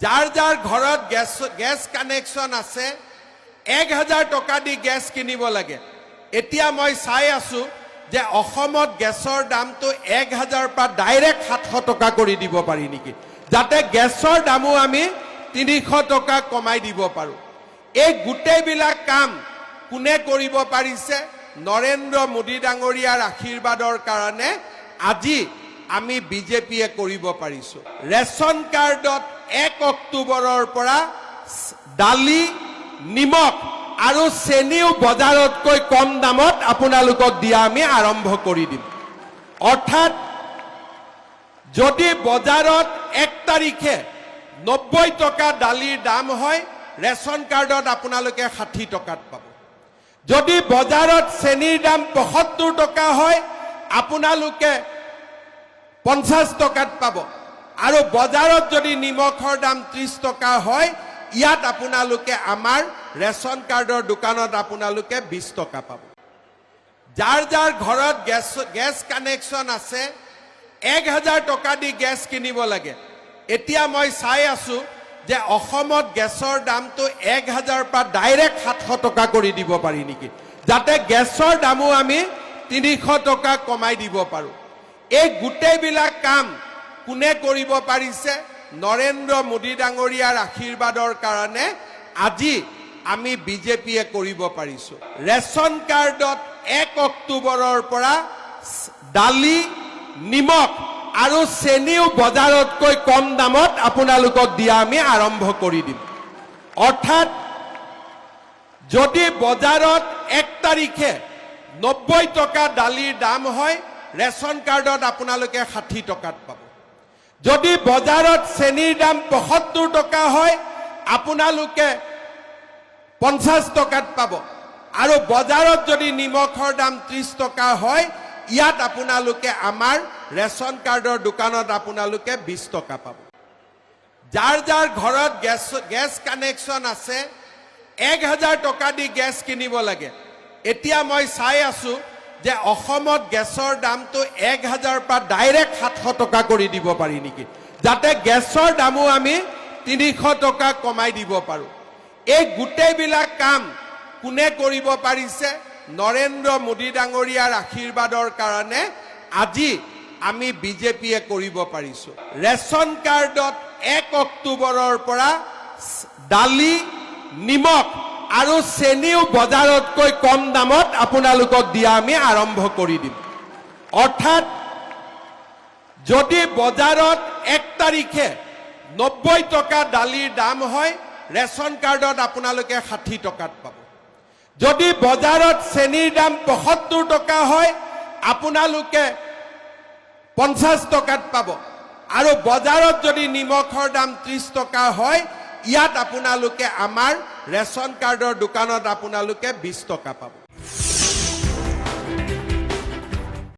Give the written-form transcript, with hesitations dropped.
যাৰ যাৰ ঘৰত গেছ কানেকশ্যন আছে 1000 টকা দি গেছ কিনিব লাগে। এতিয়া মই চাই আছো যে অসমত গেছৰ দামটো 1000 পৰা ডাইৰেক্ট 700 টকা কৰি দিব পাৰি নেকি, যাতে গেছৰ দামো আমি 300 টকা কমাই দিব পাৰো। এই গোটেইবিলাক কাম কোনে কৰিব পাৰিছে? নৰেন্দ্ৰ মোদী ডাঙৰীয়াৰ আশীৰ্বাদৰ কাৰণে আজি আমি বিজেপিয়ে কৰিব পাৰিছো। ৰেচন কাৰ্ডত 1 অক্টোবৰৰ পৰা দালি, নিমখ আৰু চেনিও বজাৰতকৈ কম দামত আপোনালোকক দিয়া আমি আৰম্ভ কৰি দিম। অৰ্থাৎ যদি বজাৰত 1 তাৰিখে 90 টকা দালিৰ দাম হয়, ৰেচন কাৰ্ডত আপোনালোকে 60 টকাত পাব। যদি বজাৰত চেনিৰ দাম 75 টকা হয়, আপোনালোকে 50 টকাত পাব। আৰু বজাৰত যদি নিমখৰ দাম 30 টকা হয়, ইয়াত আপোনালোকে আমাৰ ৰেচন কাৰ্ডৰ দোকানত আপোনালোকে 20 টকা পাব। যাৰ যাৰ ঘৰত গেছ কানেকশ্যন আছে 1000 টকা দি গেছ কিনিব লাগে। এতিয়া মই চাই আছো যে অসমত গেছৰ দামটো 1000 পৰা ডাইৰেক্ট 700 টকা কৰি দিব পাৰি নেকি, যাতে গেছৰ দামো আমি 300 টকা কমাই দিব পাৰো। এই গোটেইবিলাক কাম কোনে কৰিব পাৰিছে? নৰেন্দ্ৰ মোদী ডাঙৰীয়াৰ আশীৰ্বাদৰ কাৰণে আজি আমি বিজেপিয়ে কৰিব পাৰিছো। ৰেচন কাৰ্ডত 1 অক্টোবৰৰ পৰা দালি, নিমখ আৰু চেনিও বজাৰতকৈ কম দামত আপোনালোকক দিয়া আমি আৰম্ভ কৰি দিম। অৰ্থাৎ যদি বজাৰত 1 তাৰিখে 90 টকা দালিৰ দাম হয়, ৰেচন কাৰ্ডত আপোনালোকে 60 টকাত পাব। যদি বজাৰত চেনিৰ দাম 75 টকা হয়, আপোনালোকে 50 টকাত পাব। আৰু বজাৰত যদি নিমখৰ দাম 30 টকা হয়, ইয়াত আপোনালোকে আমাৰ ৰেচন কাৰ্ডৰ দোকানত আপোনালোকে 20 টকা পাব। যাৰ যাৰ ঘৰত গেছ কানেকশ্যন আছে 1000 টকা দি গেছ কিনিব লাগে। এতিয়া মই চাই আছো যে অসমত গেছৰ দামটো 1000 পৰা ডাইৰেক্ট 700 টকা কৰি দিব পাৰি নেকি, যাতে গেছৰ দামো আমি 300 টকা কমাই দিব পাৰো। এই গোটেইবিলাক কাম কোনে কৰিব পাৰিছে? নৰেন্দ্ৰ মোদী ডাঙৰীয়াৰ আশীৰ্বাদৰ কাৰণে আজি আমি বিজেপিয়ে কৰিব পাৰিছো। ৰেচন কাৰ্ডত 1 অক্টোবৰৰ পৰা দালি, নিমখ আৰু চেনিও বজাৰতকৈ কম দামত আপোনালোকক দিয়া আমি আৰম্ভ কৰি দিম। অৰ্থাৎ যদি বজাৰত 1 তাৰিখে 90 টকা দালিৰ দাম হয়, ৰেচন কাৰ্ডত আপোনালোকে 60 টকাত পাব। যদি বজাৰত চেনিৰ দাম 75 টকা হয়, আপোনালোকে 50 টকাত পাব। আৰু বজাৰত যদি নিমখৰ দাম 30 টকা হয়, ইয়াত আপোনালোকে আমাৰ ৰেচন কাৰ্ডৰ দোকানত আপোনালোকে 20 টকা পাব।